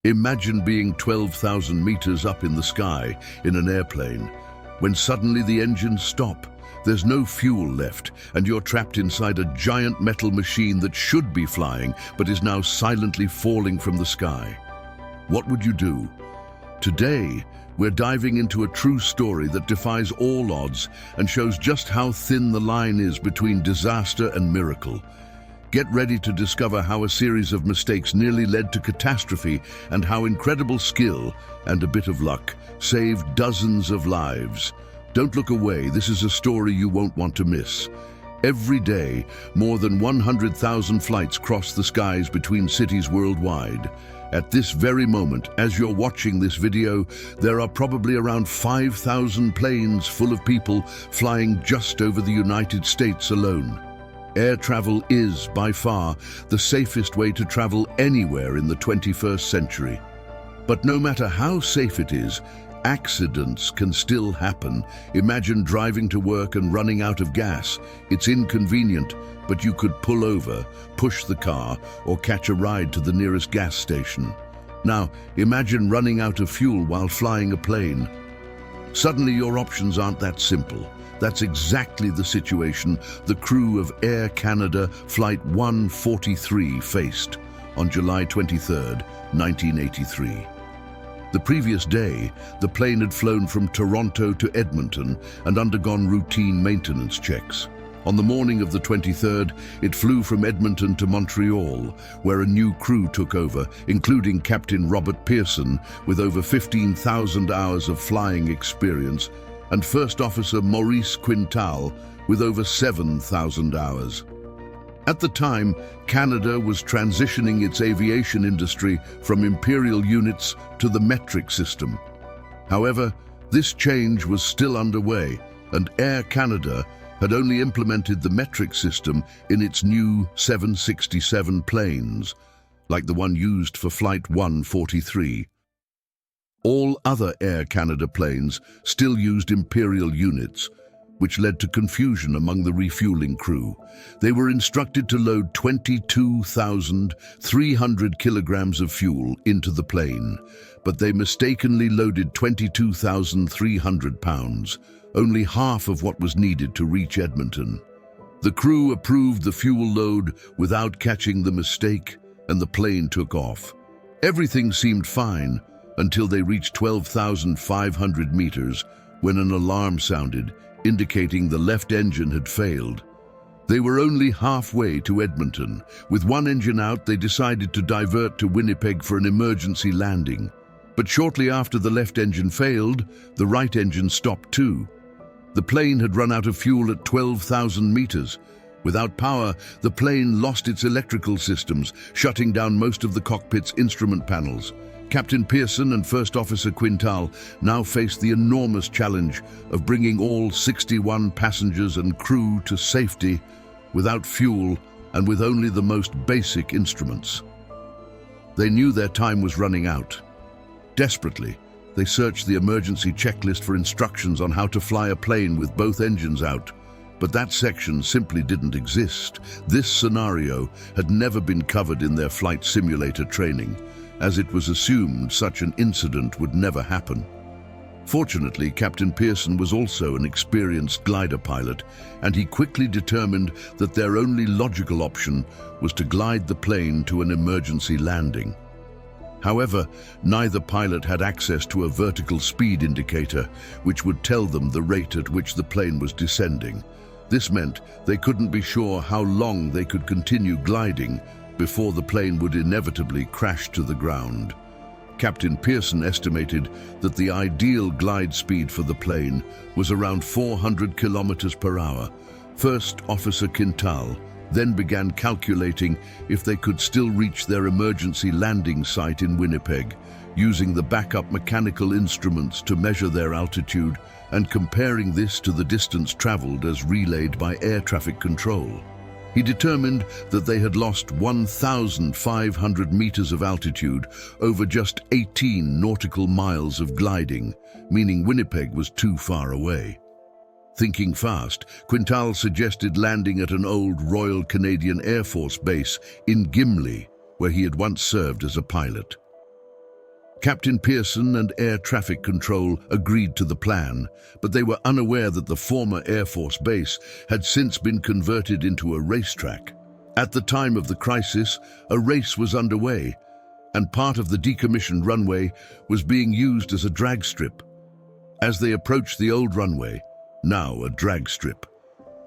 Imagine being 12,000 meters up in the sky in an airplane, when suddenly the engines stop. There's no fuel left, and you're trapped inside a giant metal machine that should be flying, but is now silently falling from the sky. What would you do? Today, we're diving into a true story that defies all odds and shows just how thin the line is between disaster and miracle. Get ready to discover how a series of mistakes nearly led to catastrophe and how incredible skill and a bit of luck saved dozens of lives. Don't look away, this is a story you won't want to miss. Every day, more than 100,000 flights cross the skies between cities worldwide. At this very moment, as you're watching this video, there are probably around 5,000 planes full of people flying just over the United States alone. Air travel is, by far, the safest way to travel anywhere in the 21st century. But no matter how safe it is, accidents can still happen. Imagine driving to work and running out of gas. It's inconvenient, but you could pull over, push the car, or catch a ride to the nearest gas station. Now, imagine running out of fuel while flying a plane. Suddenly, your options aren't that simple. That's exactly the situation the crew of Air Canada Flight 143 faced on July 23, 1983. The previous day, the plane had flown from Toronto to Edmonton and undergone routine maintenance checks. On the morning of the 23rd, it flew from Edmonton to Montreal, where a new crew took over, including Captain Robert Pearson, with over 15,000 hours of flying experience, and First Officer Maurice Quintal, with over 7,000 hours. At the time, Canada was transitioning its aviation industry from imperial units to the metric system. However, this change was still underway, and Air Canada had only implemented the metric system in its new 767 planes, like the one used for Flight 143. All other Air Canada planes still used imperial units, which led to confusion among the refueling crew. They were instructed to load 22,300 kilograms of fuel into the plane, but they mistakenly loaded 22,300 pounds, only half of what was needed to reach Edmonton. The crew approved the fuel load without catching the mistake, and the plane took off. Everything seemed fine until they reached 12,500 meters when an alarm sounded, indicating the left engine had failed. They were only halfway to Edmonton. With one engine out, they decided to divert to Winnipeg for an emergency landing. But shortly after the left engine failed, the right engine stopped too. The plane had run out of fuel at 12,000 meters. Without power, the plane lost its electrical systems, shutting down most of the cockpit's instrument panels. Captain Pearson and First Officer Quintal now faced the enormous challenge of bringing all 61 passengers and crew to safety without fuel and with only the most basic instruments. They knew their time was running out. Desperately, they searched the emergency checklist for instructions on how to fly a plane with both engines out, but that section simply didn't exist. This scenario had never been covered in their flight simulator training, as it was assumed such an incident would never happen. Fortunately, Captain Pearson was also an experienced glider pilot, and he quickly determined that their only logical option was to glide the plane to an emergency landing. However, neither pilot had access to a vertical speed indicator, which would tell them the rate at which the plane was descending. This meant they couldn't be sure how long they could continue gliding before the plane would inevitably crash to the ground. Captain Pearson estimated that the ideal glide speed for the plane was around 400 kilometers per hour. First Officer Quintal then began calculating if they could still reach their emergency landing site in Winnipeg, using the backup mechanical instruments to measure their altitude and comparing this to the distance traveled as relayed by air traffic control. He determined that they had lost 1,500 meters of altitude over just 18 nautical miles of gliding, meaning Winnipeg was too far away. Thinking fast, Quintal suggested landing at an old Royal Canadian Air Force base in Gimli, where he had once served as a pilot. Captain Pearson and Air Traffic Control agreed to the plan, but they were unaware that the former Air Force base had since been converted into a racetrack. At the time of the crisis, a race was underway, and part of the decommissioned runway was being used as a drag strip. As they approached the old runway, now a drag strip,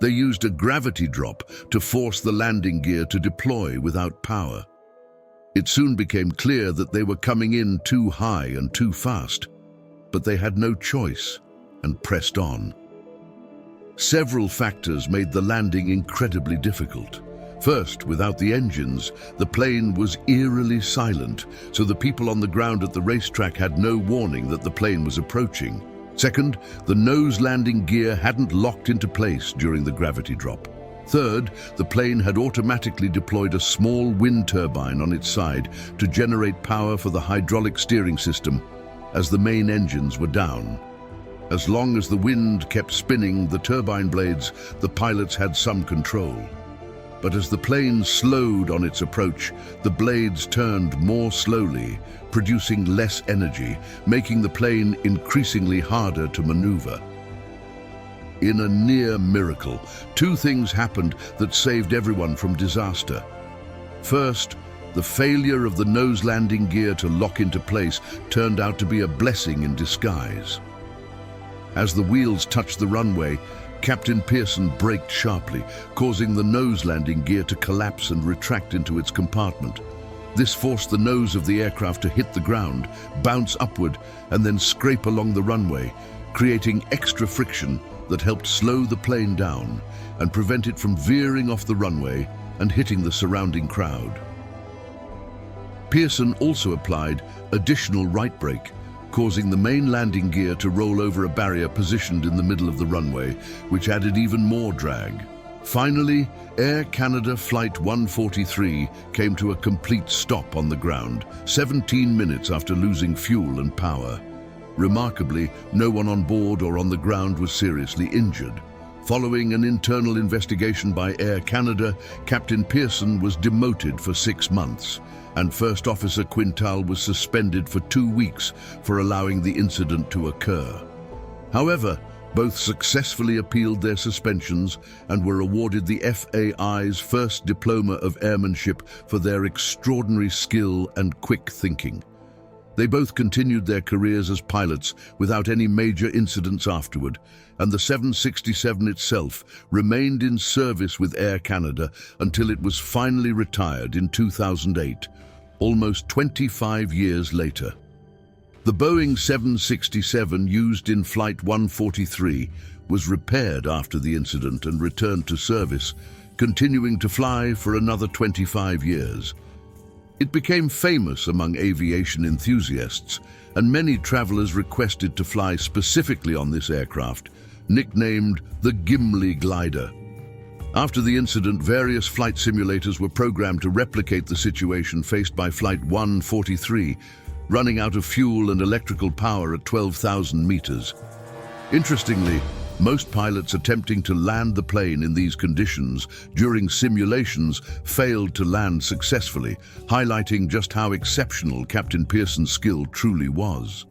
they used a gravity drop to force the landing gear to deploy without power. It soon became clear that they were coming in too high and too fast, but they had no choice and pressed on. Several factors made the landing incredibly difficult. First, without the engines, the plane was eerily silent, so the people on the ground at the racetrack had no warning that the plane was approaching. Second, the nose landing gear hadn't locked into place during the gravity drop. Third, the plane had automatically deployed a small wind turbine on its side to generate power for the hydraulic steering system as the main engines were down. As long as the wind kept spinning the turbine blades, the pilots had some control. But as the plane slowed on its approach, the blades turned more slowly, producing less energy, making the plane increasingly harder to maneuver. In a near miracle, two things happened that saved everyone from disaster. First, the failure of the nose landing gear to lock into place turned out to be a blessing in disguise. As the wheels touched the runway, Captain Pearson braked sharply, causing the nose landing gear to collapse and retract into its compartment. This forced the nose of the aircraft to hit the ground, bounce upward, and then scrape along the runway, creating extra friction that helped slow the plane down and prevent it from veering off the runway and hitting the surrounding crowd. Pearson also applied additional right brake, causing the main landing gear to roll over a barrier positioned in the middle of the runway, which added even more drag. Finally, Air Canada Flight 143 came to a complete stop on the ground, 17 minutes after losing fuel and power. Remarkably, no one on board or on the ground was seriously injured. Following an internal investigation by Air Canada, Captain Pearson was demoted for 6 months, and First Officer Quintal was suspended for 2 weeks for allowing the incident to occur. However, both successfully appealed their suspensions and were awarded the FAI's first Diploma of Airmanship for their extraordinary skill and quick thinking. They both continued their careers as pilots without any major incidents afterward, and the 767 itself remained in service with Air Canada until it was finally retired in 2008, almost 25 years later. The Boeing 767 used in Flight 143 was repaired after the incident and returned to service, continuing to fly for another 25 years. It became famous among aviation enthusiasts, and many travelers requested to fly specifically on this aircraft, nicknamed the Gimli Glider. After the incident, various flight simulators were programmed to replicate the situation faced by Flight 143, running out of fuel and electrical power at 12,000 meters. Interestingly, most pilots attempting to land the plane in these conditions during simulations failed to land successfully, highlighting just how exceptional Captain Pearson's skill truly was.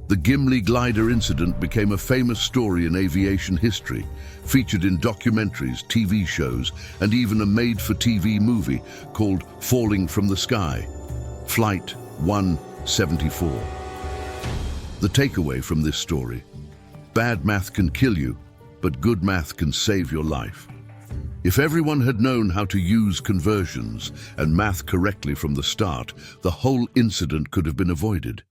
The Gimli Glider incident became a famous story in aviation history, featured in documentaries, TV shows, and even a made-for-TV movie called Falling from the Sky, Flight 174. The takeaway from this story: bad math can kill you, but good math can save your life. If everyone had known how to use conversions and math correctly from the start, the whole incident could have been avoided.